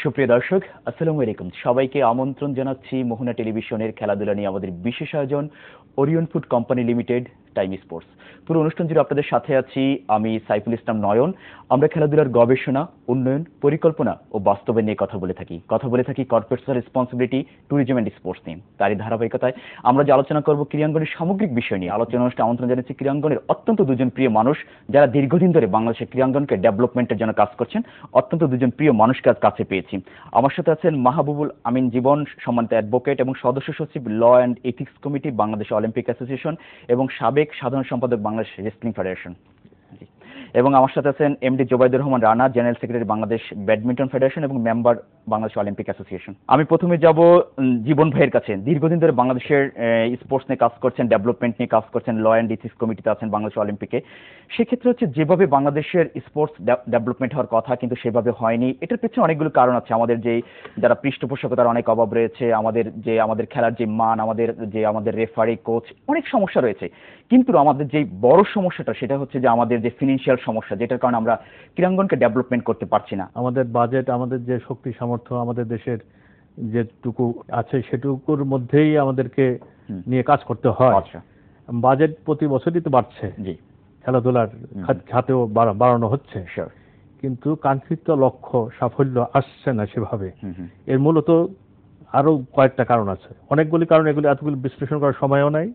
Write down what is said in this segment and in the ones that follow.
সুপ্রিয় দর্শক, আসসালামু আলাইকুম। সবাইকে আমন্ত্রণ জানাচ্ছি মোহনা টেলিভিশনের খেলাধুলা নিয়ে আমাদের বিশেষ আয়োজন Orion food company limited time sports. পুরো অনুষ্ঠান জুড়ে আপনাদের সাথে আছি আমি সাইফুল ইসলাম নয়ন। আমরা খেলাধুলার গবেষণা, উন্নয়ন, পরিকল্পনা ও বাস্তবে নিয়ে কথা বলে থাকি corporate social responsibility, tourism and sports নিয়ে। তারই ধারাবাহিকতায় আমরা যে আলোচনা করব ক্রীড়াঙ্গনের সামগ্রিক বিষয় নিয়ে। আলোচনা অনুষ্ঠানে আমন্ত্রণ জানাচ্ছি ক্রীড়াঙ্গনের অত্যন্ত দুজন প্রিয় মানুষ, যারা দীর্ঘদিন ধরে বাংলাদেশের ক্রীড়াঙ্গনকে ডেভেলপমেন্টের জন্য কাজ করছেন। অত্যন্ত দুজন প্রিয় মানুষকে আজ কাছে পেয়েছি। আমার সাথে আছেন মাহবুবুল আমিন জীবন, সম্মানিত অ্যাডভোকেট এবং সদস্য সচিব, law and ethics committee, Bangladesh Olympic association এবং সাবেক সাধারণ সম্পাদক, বাংলাদেশ রেসলিং ফেডারেশন। এবং আমার সাথে আছেন MD Jobaidur Rahman Rana, general secretary, Bangladesh badminton federation এবং মেম্বার, বাংলাদেশ অলিম্পিক অ্যাসোসিয়েশন। আমি প্রথমে যাব জীবন ভাইয়ের কাছে। দীর্ঘদিন ধরে বাংলাদেশের স্পোর্টস নিয়ে কাজ করছেন, ডেভেলপমেন্ট নিয়ে কাজ করছেন, ল অ্যান্ড এথিক্স কমিটিতে আছেন বাংলাদেশ অলিম্পিকে। সেক্ষেত্রে হচ্ছে যেভাবে বাংলাদেশের স্পোর্টস ডেভেলপমেন্ট হওয়ার কথা কিন্তু সেভাবে হয়নি। এটার পেছনে অনেকগুলো কারণ আছে। আমাদের যারা পৃষ্ঠপোষকতার অনেক অভাব রয়েছে, আমাদের খেলার যে মান, আমাদের রেফারি, কোচ, অনেক সমস্যা রয়েছে। কিন্তু আমাদের যে বড় সমস্যাটা সেটা হচ্ছে যে আমাদের যে ফিনান্সিয়াল সমস্যা, যেটার কারণে আমরা ক্রীড়াঙ্গনকে ডেভেলপমেন্ট করতে পারছি না। আমাদের বাজেট, আমাদের যে শক্তি সামর্থ্য আমাদের দেশের যেটুকু আছে সেটুকুর মধ্যেই আমাদেরকে নিয়ে কাজ করতে হয়। আচ্ছা, বাজেট প্রতি বছরই তো বাড়ছে, জি, খেলাধুলার খাতেও বাড়ানো হচ্ছে, কিন্তু কাঙ্ক্ষিত লক্ষ্য সাফল্য আসছে না সেভাবে। এর মূলত আরো কয়েকটা কারণ আছে, অনেকগুলি কারণ, এতগুলি বিশ্লেষণ করার সময়ও নাই,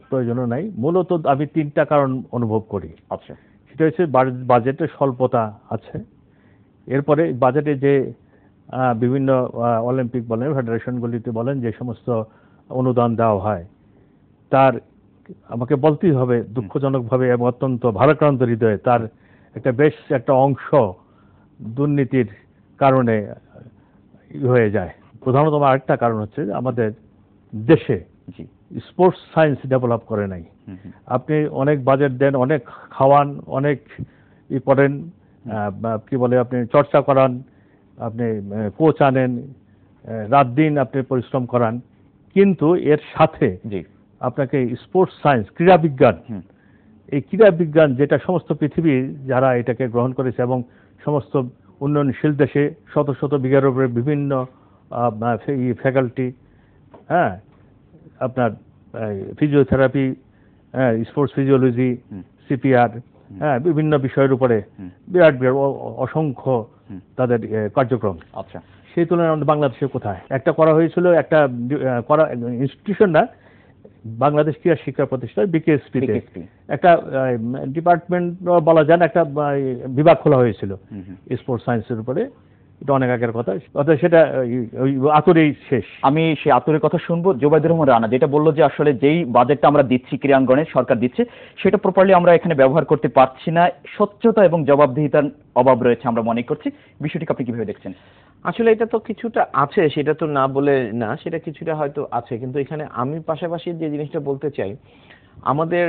প্রয়োজনও নাই। মূলত আমি তিনটা কারণ অনুভব করি। আচ্ছা, সেটা হচ্ছে বাজেটের স্বল্পতা আছে। এরপরে বাজেটে যে বিভিন্ন অলিম্পিক বলেন, ফেডারেশনগুলিতে বলেন, যে সমস্ত অনুদান দেওয়া হয় তার, আমাকে বলতেই হবে দুঃখজনকভাবে এবং অত্যন্ত ভারাক্রান্ত হৃদয়ে, তার একটা অংশ দুর্নীতির কারণে হয়ে যায়। প্রধানত আরেকটা কারণ হচ্ছে আমাদের দেশে স্পোর্টস সায়েন্স ডেভেলপ করে নাই। আপনি অনেক বাজেট দেন, অনেক খাওয়ান, অনেক করেন, কি বলে, আপনি চর্চা করান, আপনি কোচ আনেন, রাত দিন আপনি পরিশ্রম করান, কিন্তু এর সাথে আপনাকে স্পোর্টস সায়েন্স, ক্রীড়া বিজ্ঞান, এই ক্রীড়া বিজ্ঞান যেটা সমস্ত পৃথিবী যারা এটাকে গ্রহণ করেছে এবং সমস্ত উন্নয়নশীল দেশে শত শত বিঘার উপরে বিভিন্ন ফ্যাকাল্টি, হ্যাঁ, আপনার ফিজিওথেরাপি, স্পোর্টস ফিজিওলজি, সিপিআর, হ্যাঁ, বিভিন্ন বিষয়ের উপরে বিরাট বিরাট অসংখ্য তাদের কার্যক্রম। আচ্ছা, সেই তুলনায় আমাদের বাংলাদেশে কোথায় একটা করা হয়েছিল, একটা ইনস্টিটিউশন না, বাংলাদেশ ক্রীড়া শিক্ষা প্রতিষ্ঠান, বিকেএসপি, একটা ডিপার্টমেন্ট বলা যায় না, একটা বিভাগ খোলা হয়েছিল স্পোর্টস সায়েন্সের উপরে। এটা অনেক আগের কথা, অর্থাৎ সেটা আতরেই শেষ। আমি সেই আতরের কথা শুনবো। জোবাইদুর রহমান রানা যেটা বললো যে আসলে যেই বাজেটটা আমরা দিচ্ছি ক্রীড়াঙ্গনে, সরকার দিচ্ছে, সেটা প্রপারলি আমরা এখানে ব্যবহার করতে পারছি না। স্বচ্ছতা এবং জবাবদিহিতার অভাব রয়েছে আমরা মনে করছি। বিষয়টিকে আপনি কিভাবে দেখছেন? আসলে এটা তো কিছুটা আছে, সেটা তো না বলে না, সেটা কিছুটা হয়তো আছে, কিন্তু এখানে আমি পাশাপাশি যে জিনিসটা বলতে চাই, আমাদের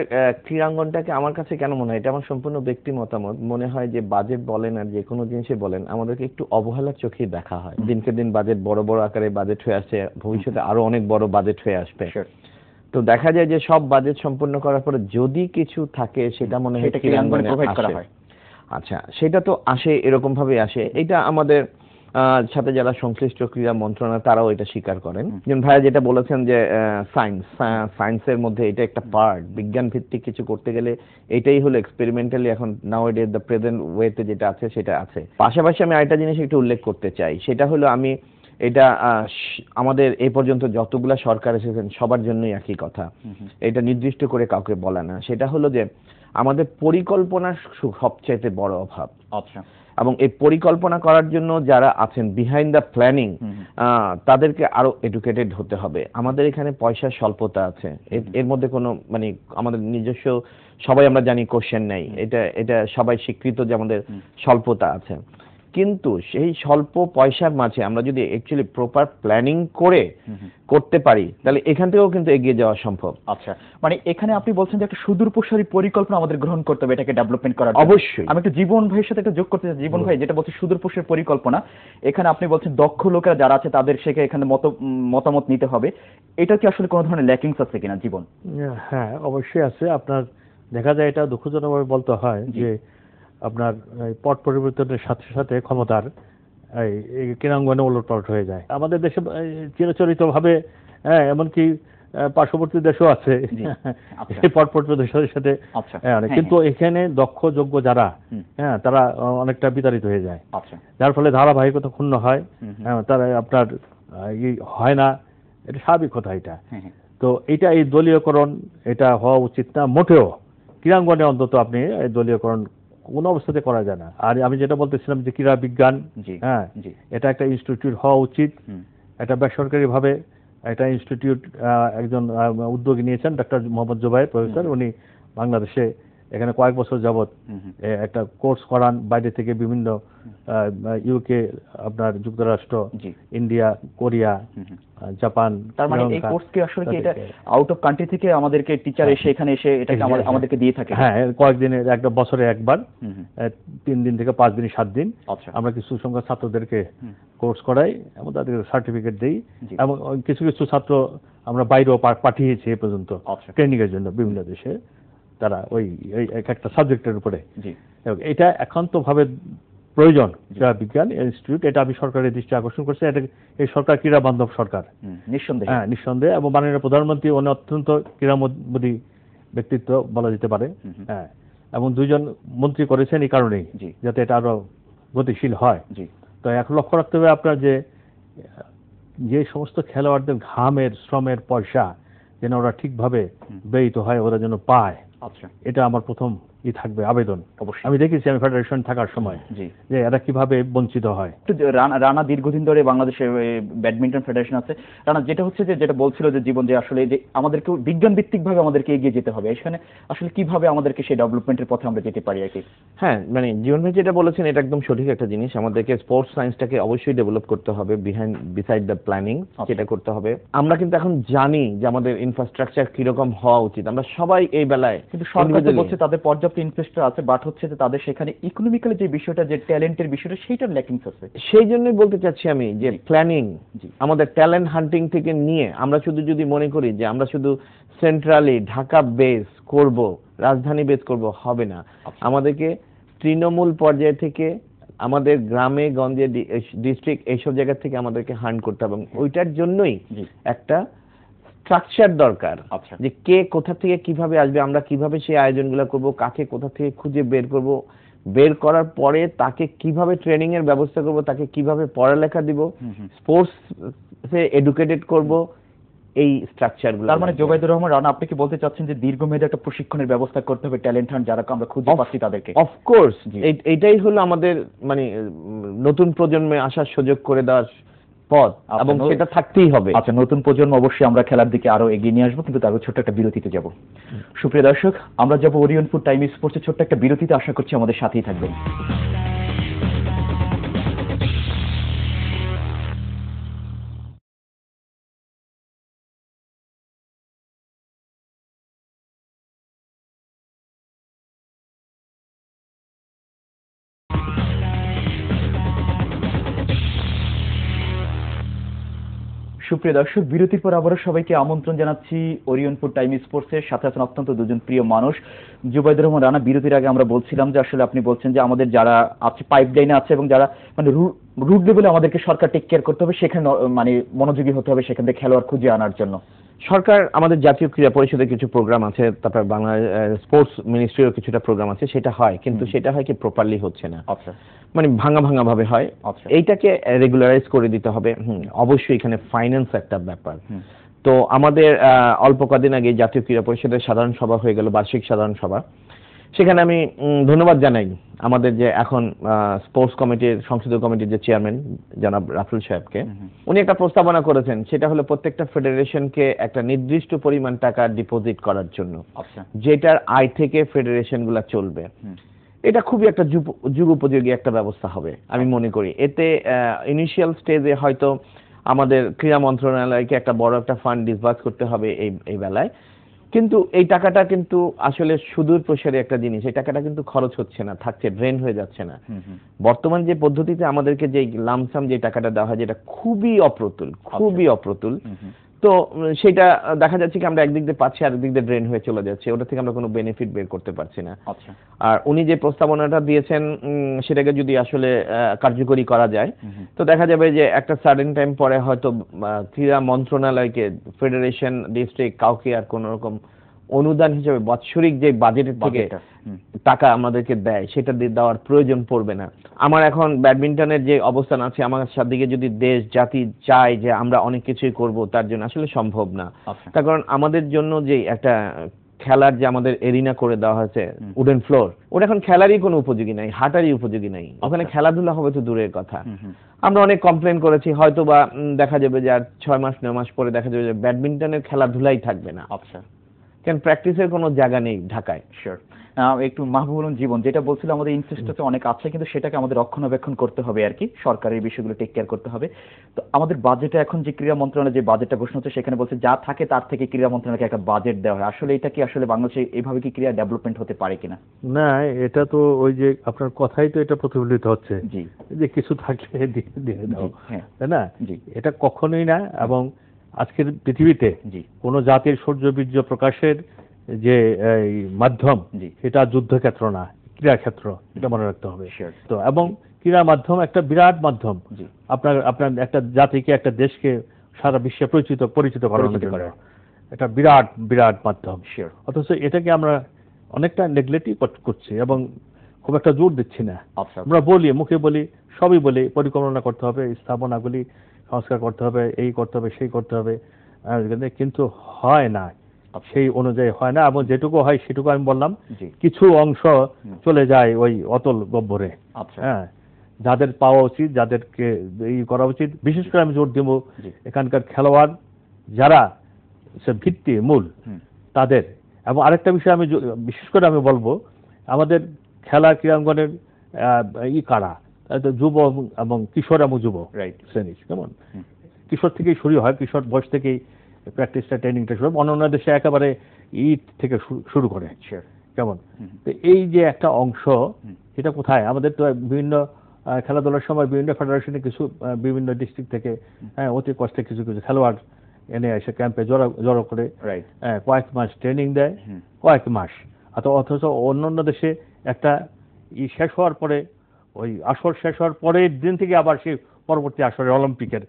ক্রীড়াঙ্গনটাকে আমার কাছে কেন মনে হয়, এটা আমার সম্পূর্ণ ব্যক্তি মতামত, মনে হয় যে বাজেট বলেন আর যে কোনো জিনিসে বলেন, আমাদেরকে একটু অবহেলার চোখেই দেখা হয়। দিনকে দিন বাজেট বড় বড় আকারে বাজেট হয়ে আসছে, ভবিষ্যতে আরো অনেক বড় বাজেট হয়ে আসবে। তো দেখা যায় যে সব বাজেট সম্পূর্ণ করার পরে যদি কিছু থাকে সেটা মনে হয় ক্রীড়াঙ্গনে প্রোভাইড করা হয়। আচ্ছা, সেটা তো আসে, এরকম ভাবে আসে। এটা আমাদের সাথে যারা সংশ্লিষ্ট ক্রীড়া মন্ত্রণালয় তারাও এটা স্বীকার করেন। যেমন ভাইয়া যেটা বলেছেন যে সায়েন্সের মধ্যে এটা একটা পার্ট, বিজ্ঞান ভিত্তিক কিছু করতে গেলে এটাই হলো এক্সপেরিমেন্টালি এখন নাওয়াডেজ দ্য প্রেজেন্ট ওয়েতে যেটা আছে সেটা আছে। পাশাপাশি আমি আরেকটা জিনিস একটু উল্লেখ করতে চাই, সেটা হলো এটা আমাদের এই পর্যন্ত যতগুলা সরকার এসেছেন সবার জন্যই একই কথা, এটা নির্দিষ্ট করে কাউকে বলে না। সেটা হলো যে আমাদের পরিকল্পনার সবচাইতে বড় অভাব। আচ্ছা, এবং এই পরিকল্পনা করার জন্য যারা আছেন বিহাইন্ড দ্য প্ল্যানিং, তাদেরকে আরো এডুকেটেড হতে হবে। আমাদের এখানে পয়সার স্বল্পতা আছে, এর মধ্যে কোনো আমাদের নিজস্ব সবাই আমরা জানি কোশ্চেন নেই, এটা সবাই স্বীকৃত যে আমাদের স্বল্পতা আছে। কিন্তু সেই স্বল্প পয়সার মাঝে আমরা যদি অ্যাকচুয়ালি প্রপার প্ল্যানিং করে করতে পারি তাহলে এখান থেকেও কিন্তু এগিয়ে যাওয়া সম্ভব। আচ্ছা, মানে এখানে আপনি বলছেন যে একটা সুদূরপ্রসারী পরিকল্পনা আমাদের গ্রহণ করতে হবে এটাকে ডেভেলপমেন্ট করার জন্য। অবশ্যই। আমি একটু জীবন ভাইয়ের সাথে একটা যোগ করতে চাই। জীবন ভাই যেটা বলছে সুদূরপ্রসারী পরিকল্পনা, এখানে আপনি বলছেন দক্ষ লোকেরা যারা আছে তাদের এখানে মতামত নিতে হবে। এটা কি আসলে কোনো ধরনের ল্যাকিংস আছে কিনা জীবন? হ্যাঁ, অবশ্যই আছে। আপনার দেখা যায়, এটা দুঃখজনকভাবে বলতে হয় যে আপনার পট পরিবর্তনের সাথে সাথে ক্ষমতার এই ক্রীড়াঙ্গনে ওলটপালট হয়ে যায়। আমাদের দেশে চিরাচরিত ভাবে এমনকি পার্শ্ববর্তী দেশও আছে এই পটপট প্রদেশের সাথে, কিন্তু এখানে দক্ষ যোগ্য যারা তারা অনেকটা বিতাড়িত হয়ে যায়, যার ফলে ধারাবাহিকতা ক্ষুণ্ণ হয়, তারা আপনার হয় না, এটা স্বাভাবিক কথা। এটা তো এটা এই দলীয়করণ এটা হওয়া উচিত না মোটেও। ক্রীড়াঙ্গনে অন্তত আপনি এই দলীয়করণ কোনো অবস্থাতে করা যায় না। আর আমি যেটা বলতেছিলাম যে ক্রীড়া বিজ্ঞান, এটা একটা ইনস্টিটিউট হওয়া উচিত, এটা বেসরকারি ভাবে একটা ইনস্টিটিউট একজন উদ্যোগী নিয়েছেন ডক্টর মোহাম্মদ জুবায়ের প্রফেসর, উনি বাংলাদেশে এখানে কয়েক বছর যাবত একটা কোর্স করান, বাইরে থেকে বিভিন্ন ইউকে, আপনার যুক্তরাষ্ট্র, ইন্ডিয়া, কোরিয়া, জাপান। তার মানে এই কোর্স কি আসলে কি এটা আউট অফ কান্ট্রি থেকে আমাদেরকে টিচার এসে এখানে এসে এটাকে আমাদেরকে দিয়ে থাকে? হ্যাঁ, কয়েকদিনের, একটা বছরে একবার 3 দিন থেকে 5 দিন 7 দিন আমরা কিছু সংখ্যক ছাত্রদেরকে কোর্স করাই এবং তাদের সার্টিফিকেট দেই, এবং কিছু কিছু ছাত্র আমরা বাইরেও পাঠিয়েছি এ পর্যন্ত ট্রেনিং এর জন্য বিভিন্ন দেশে, তারা ওই এক একটা সাবজেক্টের উপরে। এটা একান্তভাবে প্রয়োজন ক্রীড়া বিজ্ঞান ইনস্টিটিউট, এটা আমি সরকারের দৃষ্টি আকর্ষণ করছি। এটা এই সরকার ক্রীড়া বান্ধব সরকার, নিঃসন্দেহে। হ্যাঁ, নিঃসন্দেহে। এবং মাননীয় প্রধানমন্ত্রী উনি অত্যন্ত ক্রীড়ামোদী ব্যক্তিত্ব বলা যেতে পারে। হ্যাঁ, এবং 2 জন মন্ত্রী করেছেন এই কারণেই, যাতে এটা আরো গতিশীল হয়। তো এখন লক্ষ্য রাখতে হবে আপনার যে সমস্ত খেলোয়াড়দের ঘামের, শ্রমের পয়সা যেন ওরা ঠিকভাবে ব্যয়িত হয়, ওরা যেন পায়, এটা আমার প্রথম থাকবে আবেদন। আমি দেখেছি আমি ফেডারেশন থাকার সময় যে এরা কিভাবে বঞ্চিত হয়। রানা দীর্ঘদিন ধরে বাংলাদেশে ব্যাডমিন্টন ফেডারেশন আছে। রানা, যেটা হচ্ছে যে যেটা বলছিল যে জীবন, যে আসলে যে আমাদেরকে বিজ্ঞান ভিত্তিক ভাবে আমাদেরকে এগিয়ে যেতে হবে, এখানে আসলে কিভাবে আমাদেরকে সেই ডেভেলপমেন্টের পথে আমরা যেতে পারি আর কি? হ্যাঁ, মানে জীবন ভাই যেটা বলেছেন এটা একদম সঠিক একটা জিনিস। আমাদেরকে স্পোর্টস সায়েন্সটাকে অবশ্যই ডেভেলপ করতে হবে, বিসাইড দ্য প্ল্যানিং, সেটা করতে হবে। আমরা কিন্তু এখন জানি যে আমাদের ইনফ্রাস্ট্রাকচার কিরকম হওয়া উচিত, আমরা সবাই এই বেলায়, কিন্তু সরকার তো বলছে তাদের পর্যাপ্ত ইনফ্রাস্ট্রাকচার আছে, বাট হচ্ছে যে তাদের সেখানে ইকোনমিক্যালি যে বিষয়টা, যে ট্যালেন্টের বিষয়টা, সেইটার ল্যাকিংস আছে। সেই জন্যই বলতে চাচ্ছি আমি যে প্ল্যানিং, আমাদের ট্যালেন্ট হান্টিং থেকে নিয়ে আমরা যদি মনে করি যে আমরা শুধু সেন্ট্রালি ঢাকা বেস করব, রাজধানী বেস করব, হবে না। আমাদেরকে তৃণমূল পর্যায় থেকে আমাদের গ্রামে গঞ্জে, ডিস্ট্রিক্ট, এইসব জায়গা থেকে আমাদেরকে হান্ট করতে হবে, এবং ওইটার জন্যই একটা স্ট্রাকচার দরকার, যে কে কোথা থেকে কিভাবে আসবে, আমরা কিভাবে সেই আয়োজনগুলো করব, কাকে কোথা থেকে খুঁজে বের করব, বের করার পরে তাকে কিভাবে ট্রেনিং এর ব্যবস্থা করব, তাকে কিভাবে পড়ালেখা দিব, স্পোর্টস এ এডুকেটেড করব, এই স্ট্রাকচারগুলো। তার মানে জুবাইদুর রহমান রানা, আপনি কি বলতে চাচ্ছেন যে দীর্ঘমেয়াদী একটা প্রশিক্ষণের ব্যবস্থা করতে হবে ট্যালেন্ট হান্ট যারা আমরা খুঁজে পাচ্ছি তাদেরকে? অফকোর্স, এইটাই হলো আমাদের মানে নতুন প্রজন্মে আসার সুযোগ করে দেওয়ার পথ, এবং সেটা থাকতেই হবে। আচ্ছা, নতুন প্রজন্ম অবশ্যই আমরা খেলার দিকে আরো এগিয়ে নিয়ে আসবো, কিন্তু তারপর ছোট্ট একটা বিরতিতে যাব। সুপ্রিয় দর্শক, আমরা যাব ওরিয়ন ফুড টাইম স্পোর্টসের ছোট্ট একটা বিরতিতে, আশা করছি আমাদের সাথেই থাকবেন। সুপ্রিয় দর্শক, বিরতির পর আবারও সবাইকে আমন্ত্রণ জানাচ্ছি ওরিয়ন ফুড টাইম স্পোর্টসের। সাথে আছেন অত্যন্ত 2 জন প্রিয় মানুষ। জুবাইদুর রহমান রানা, বিরতির আগে আমরা বলছিলাম যে আসলে আপনি বলছেন যে আমাদের যারা আছে পাইপ লাইনে আছে এবং যারা মানে রুট লেভেলে আমাদেরকে সরকার টেক কেয়ার করতে হবে, সেখানে মানে মনোযোগী হতে হবে, সেখান থেকে খেলোয়াড় খুঁজে আনার জন্য। সরকার, আমাদের জাতীয় ক্রীড়া পরিষদের কিছু প্রোগ্রাম আছে, তারপর বাংলা স্পোর্টস মিনিস্ট্রিরও কিছুটা প্রোগ্রাম আছে, সেটা হয়, কিন্তু সেটা হয় কি প্রপারলি হচ্ছে না। আচ্ছা, মানে ভাঙা ভাঙা ভাবে হয়। এইটাকে রেগুলারাইজ করে দিতে হবে। অবশ্যই এখানে ফাইন্যান্স একটা ব্যাপার। তো আমাদের অল্প কদিন আগে জাতীয় ক্রীড়া পরিষদের সাধারণ সভা হয়ে গেল, বার্ষিক সাধারণ সভা। সেখানে আমি ধন্যবাদ জানাই আমাদের যে এখন স্পোর্টস কমিটির, সংসদীয় কমিটির যে চেয়ারম্যান জনাব রাফুল সাহেবকে। উনি একটা প্রস্তাবনা করেছেন, সেটা হলো প্রত্যেকটা ফেডারেশনকে একটা নির্দিষ্ট পরিমাণ টাকা ডিপোজিট করার জন্য, যেটার আয় থেকে ফেডারেশনগুলো চলবে। এটা খুবই একটা যুগ উপযোগী একটা ব্যবস্থা হবে আমি মনে করি। এতে ইনিশিয়াল স্টেজে হয়তো আমাদের ক্রীড়া মন্ত্রণালয়কে একটা বড় একটা ফান্ড ডিসবার্স করতে হবে এই বেলায়, কিন্তু এই টাকাটা কিন্তু আসলে সুদূর প্রসারী একটা জিনিস। এই টাকাটা কিন্তু খরচ হচ্ছে না, থাকছে, ড্রেন হয়ে যাচ্ছে না। বর্তমান যে পদ্ধতিতে আমাদেরকে যে লামসাম যে টাকাটা দেওয়া হয়, যেটা খুবই অপ্রতুল, খুবই অপ্রতুল। তো সেটা দেখা যাচ্ছে কি আমরা একদিক দিয়ে পাচ্ছি আর একদিক দিয়ে ড্রেন হয়ে চলে যাচ্ছে, ওটা থেকে আমরা কোনো বেনিফিট বের করতে পারছি না। আচ্ছা। আর উনি যে প্রস্তাবনাটা দিয়েছেন সেটাকে যদি আসলে কার্যকরী করা যায় তো দেখা যাবে যে একটা সার্টেন টাইম পরে হয়তো ক্রীড়া মন্ত্রণালয়কে, ফেডারেশন, ডিস্ট্রিক্ট কাউকে আর কোন রকম অনুদান হিসেবে বাৎসরিক যে বাজেটের থেকে টাকা আমাদেরকে দেয় সেটা দিয়ে দেওয়ার প্রয়োজন পড়বে না। আমার এখন ব্যাডমিন্টনের যে অবস্থান আছে, আমার সাথে যদি দেশ জাতি চায় যে আমরা অনেক কিছুই করব, তার জন্য আসলে সম্ভব না। তার কারণ আমাদের জন্য যে একটা খেলার যে আমাদের এরিনা করে দেওয়া হয়েছে, উডেন ফ্লোর, ওটা এখন খেলারই কোনো উপযোগী নাই, হাঁটারই উপযোগী নাই, ওখানে খেলাধুলা হবে তো দূরের কথা। আমরা অনেক কমপ্লেন করেছি, হয়তো বা দেখা যাবে যে আর 6 মাস 9 মাস পরে দেখা যাবে যে ব্যাডমিন্টনের খেলাধুলাই থাকবে না। আচ্ছা। কেন প্র্যাকটিসের কোনো জায়গা নেই ঢাকায়। শিওর। একটু মাহবুবুল জীবন যেটা বলছিল, আমাদের ইনফ্রাস্ট্রাকচার অনেক আছে কিন্তু সেটাকে আমাদের রক্ষণাবেক্ষণ করতে হবে আর কি, সরকারের বিষয়গুলো টেক কেয়ার করতে হবে। তো আমাদের বাজেটে এখন যে ক্রীড়া মন্ত্রণালয়ের যে বাজেটটা ঘোষণা হচ্ছে সেখানে বলছে যা থাকে তার থেকে ক্রীড়া মন্ত্রণালয়কে একটা বাজেট দেওয়া হয়। আসলে এটা কি আসলে বাংলাদেশে এইভাবে কি ক্রীড়া ডেভেলপমেন্ট হতে পারে কিনা? না, এটা তো ওই যে আপনার কথাই তো এটা প্রতিফলিত হচ্ছে জি, যে কিছু থাকলে দিয়ে দাও, হ্যাঁ, তাই না? জি, এটা কখনোই না। এবং আজকের পৃথিবীতে জি, কোন জাতির শৌর্যবীর্য প্রকাশের যে এই মাধ্যম, জি, সেটা যুদ্ধক্ষেত্র না, ক্রীড়াক্ষেত্র, এটা মনে রাখতে হবে। শিওর। তো এবং ক্রীড়া মাধ্যম একটা বিরাট মাধ্যম জি, আপনার আপনার একটা জাতিকে, একটা দেশকে সারা বিশ্বে পরিচিত করানোর জন্য এটা বিরাট বিরাট মাধ্যম। শিওর। অথচ এটাকে আমরা অনেকটা নেগলেক্টই করছি এবং খুব একটা জোর দিচ্ছি না। আচ্ছা, আমরা বলি, মুখে বলি, সবই বলি, পরিকল্পনা করতে হবে, স্থাপনাগুলি সংস্কার করতে হবে, এই করতে হবে, সেই করতে হবে, কিন্তু হয় না, সেই অনুযায়ী হয় না। এবং যেটুকু হয় সেটুকু আমি বললাম, জি, কিছু অংশ চলে যায় ওই অতল গব্বরে। আচ্ছা, হ্যাঁ, যাদের পাওয়া উচিত, যাদেরকে এই করা উচিত, বিশেষ করে আমি জোর দিব জি, এখানকার খেলোয়াড় যারা সে ভিত্তি মূল তাদের। এবং আরেকটা বিষয় আমি বিশেষ করে আমি বলবো, আমাদের খেলা ক্রীড়াঙ্গনের কারা যুব এবং কিশোর এবং যুব রাইট, শ্রেণী, কেমন কিশোর থেকেই শুরু হয়, কিশোর বয়স থেকেই প্র্যাকটিসটা, ট্রেনিংটা শুরু হয়। অন্যান্য দেশে একেবারে থেকে শুরু করে, শিওর। কেমন। তো এই যে একটা অংশ, এটা কোথায় আমাদের তো বিভিন্ন খেলাধুলার সময় বিভিন্ন ফেডারেশনে কিছু বিভিন্ন ডিস্ট্রিক্ট থেকে অতি কষ্টে কিছু কিছু খেলোয়াড় এনে এসে ক্যাম্পে জড়ো করে কয়েক মাস ট্রেনিং দেয়, কয়েক মাস। অথচ অন্যান্য দেশে একটা শেষ হওয়ার পরে, ওই আসর শেষ হওয়ার পরের দিন থেকে আবার সেই পরবর্তী আসরে অলিম্পিকের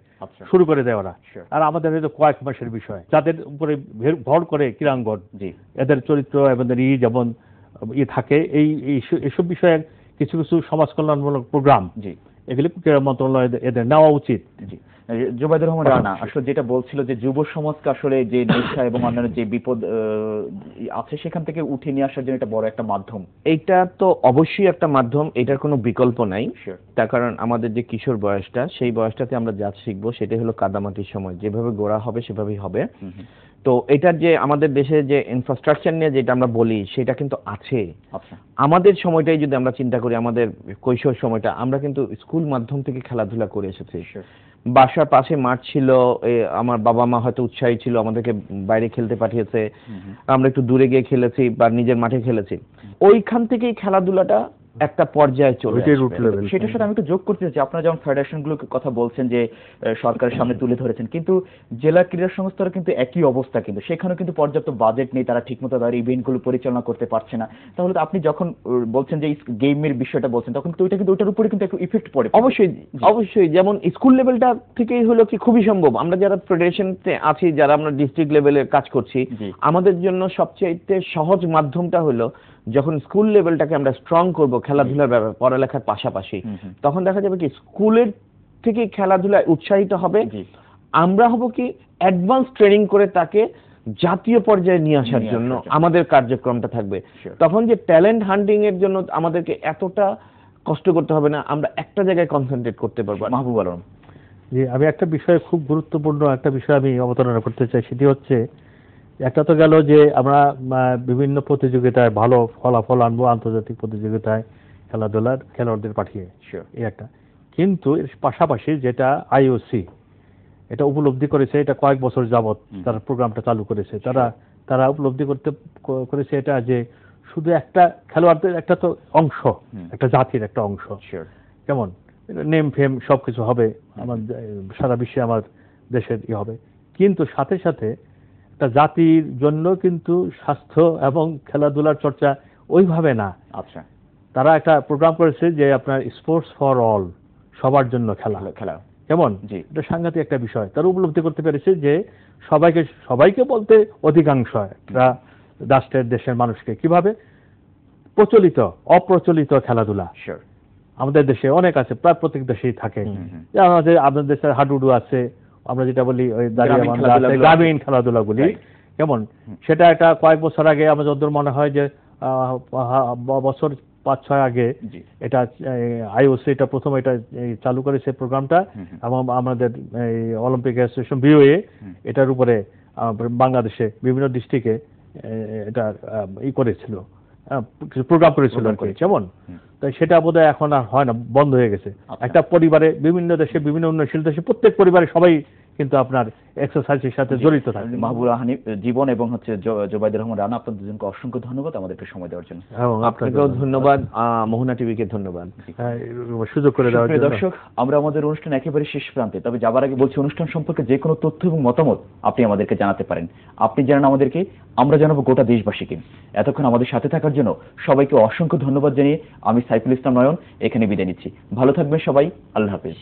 শুরু করে দেয় ওরা। আর আমাদের হয়তো কয়েক মাসের বিষয়, যাদের উপরে ভর করে ক্রীড়াঙ্গন, এদের চরিত্র এদের যেমন থাকে, এইসব বিষয়ে কিছু কিছু সমাজ কল্যাণমূলক প্রোগ্রাম, এগুলি ক্রীড়া মন্ত্রণালয় এদের নেওয়া উচিত। জুবাইদুর রহমান রানা আসলে যেটা বলছিল যে যুব সমাজকে আসলে যে নেশা এবং অন্যান্য যে বিপদ আছে সেখান থেকে উঠে নিয়ে আসার জন্য এটা বড় একটা মাধ্যম। এইটা তো অবশ্যই একটা মাধ্যম, এটার কোনো বিকল্প নাই। তার কারণ আমাদের যে কিশোর বয়সটা, সেই বয়সটাতে আমরা যা শিখবো সেটাই হলো কাদামাটির সময়, যেভাবে গোড়া হবে সেভাবেই হবে। তো এটার যে আমাদের দেশে যে ইনফ্রাস্ট্রাকচার নিয়ে যেটা আমরা বলি সেটা কিন্তু আছে। আমাদের সময়টাই যদি আমরা চিন্তা করি, আমাদের কৈশোর সময়টা আমরা কিন্তু স্কুল মাধ্যম থেকে খেলাধুলা করে এসেছি। বাসার পাশে মাঠ ছিল, আমার বাবা মা হয়তো উৎসাহী ছিল, আমাদেরকে বাইরে খেলতে পাঠিয়েছে, আমরা একটু দূরে গিয়ে খেলেছি বা নিজের মাঠে খেলেছি। ওইখান থেকেই খেলাধুলাটা একটা পর্যায়ে চলে আসবে। সেটার সাথে আমি একটু যোগ করতে চাচ্ছি, আপনারা যেমন ফেডারেশনগুলোর কথা বলছেন যে সরকারের সামনে তুলে ধরেছেন, কিন্তু জেলা ক্রীড়া সংস্থার কিন্তু একই অবস্থা, কিন্তু সেখানেও কিন্তু পর্যাপ্ত বাজেট নেই, তারা ঠিকমতো তাদের ইভেন্টগুলো পরিচালনা করতে পারছে না। তাহলে তো আপনি যখন বলছেন যে গেমের বিষয়টা বলছেন, তখন তো ওইটা কিন্তু ওইটার উপরে কিন্তু একটু ইফেক্ট পড়ে। অবশ্যই অবশ্যই, যেমন স্কুল লেভেলটা থেকেই হলো কি খুবই সম্ভব। আমরা যারা ফেডারেশনে আছি, যারা আমরা ডিস্ট্রিক্ট লেভেলে কাজ করছি, আমাদের জন্য সবচেয়ে সহজ মাধ্যমটা হলো যখন স্কুল লেভেলটাকে আমরা স্ট্রং করব খেলাধুলার ব্যাপারে, পড়ালেখার পাশাপাশি, তখন দেখা যাবে কি স্কুলের থেকে খেলাধুলায় উৎসাহিত হবে। আমরা হব কি অ্যাডভান্স ট্রেনিং করে তাকে জাতীয় পর্যায়ে নিয়ে আসার জন্য আমাদের কার্যক্রমটা থাকবে। তখন যে ট্যালেন্ট হান্টিং এর জন্য আমাদেরকে এতটা কষ্ট করতে হবে না, আমরা একটা জায়গায় কনসেন্ট্রেট করতে পারবো। মাহবুব আলম জি, আমি একটা বিষয়, খুব গুরুত্বপূর্ণ একটা বিষয় আমি অবতারণা করতে চাই। সেটি হচ্ছে, একটা তো গেল যে আমরা বিভিন্ন প্রতিযোগিতায় ভালো ফলাফল আনবো, আন্তর্জাতিক প্রতিযোগিতায় খেলাধুলার খেলোয়াড়দের পাঠিয়ে, এই একটা। কিন্তু এর পাশাপাশি যেটা আইওসি এটা উপলব্ধি করেছে, এটা কয়েক বছর যাবত তারা প্রোগ্রামটা চালু করেছে, তারা উপলব্ধি করেছে এটা যে শুধু একটা খেলোয়াড়দের একটা তো অংশ, একটা জাতির একটা অংশ, কেমন নেম ফেম সবকিছু হবে, আমার সারা বিশ্বে আমার দেশের হবে, কিন্তু সাথে সাথে একটা জাতির জন্য কিন্তু স্বাস্থ্য এবং খেলাধুলার চর্চা ওইভাবে না। আচ্ছা, তারা একটা প্রোগ্রাম করেছে যে আপনার স্পোর্টস ফর অল, সবার জন্য খেলা। খেলা কেমন, জি। এটা সাংঘাতিক একটা বিষয়। তারা উপলব্ধি করতে পেরেছে যে সবাইকে বলতে অধিকাংশ রাষ্ট্রের দেশের মানুষকে কিভাবে প্রচলিত অপ্রচলিত খেলাধুলা শিওর, আমাদের দেশে অনেক আছে, প্রায় প্রত্যেক দেশেই থাকে। আমাদের দেশের হাডুডু আছে, আমরা যেটা বলি ওই দাঁড়িয়ে আছে, গ্রামীণ খেলাধুলাগুলি কেমন, সেটা একটা কয়েক বছর আগে আমার যতদূর মনে হয় যে বছর 5-6 আগে এটা আইওসি এটা প্রথম এটা চালু করেছে প্রোগ্রামটা, এবং আমাদের অলিম্পিক অ্যাসোসিয়েশন বিওএ এটার উপরে বাংলাদেশে বিভিন্ন ডিস্ট্রিক্টে এটা করেছিল, প্রোগ্রাম করেছিল কেমন। তাই সেটা বোধহয় এখন আর হয় না, বন্ধ হয়ে গেছে। একটা পরিবারে বিভিন্ন দেশে বিভিন্ন উন্নয়নশীল দেশে প্রত্যেক পরিবারে সবাই কিন্তু আপনার এক্সারসাইজের সাথে জড়িত থাকে। মাহবুবুর হানিফ জীবন এবং জোবাইদুর রহমান রানা, আপনাদের দুজনকে অসংখ্য ধন্যবাদ আমাদেরকে সময় দেওয়ার জন্য। আপনাকেও ধন্যবাদ, মোহনা টিভিকে ধন্যবাদ সুযোগ করে দেওয়ার জন্য। দর্শক, আমরা আমাদের অনুষ্ঠান একেবারে শেষ প্রান্তে, তবে যাবার আগে বলছি অনুষ্ঠান সম্পর্কে যে কোনো তথ্য এবং মতামত আপনি আমাদেরকে জানাতে পারেন। আপনি জানান আমাদেরকে, আমরা জানাবো গোটা দেশবাসীকে। এতক্ষণ আমাদের সাথে থাকার জন্য সবাইকে অসংখ্য ধন্যবাদ জানিয়ে আমি সাইফুল ইসলাম নয়ন এখানে বিদায় নিচ্ছি। ভালো থাকবেন সবাই, আল্লাহ হাফেজ।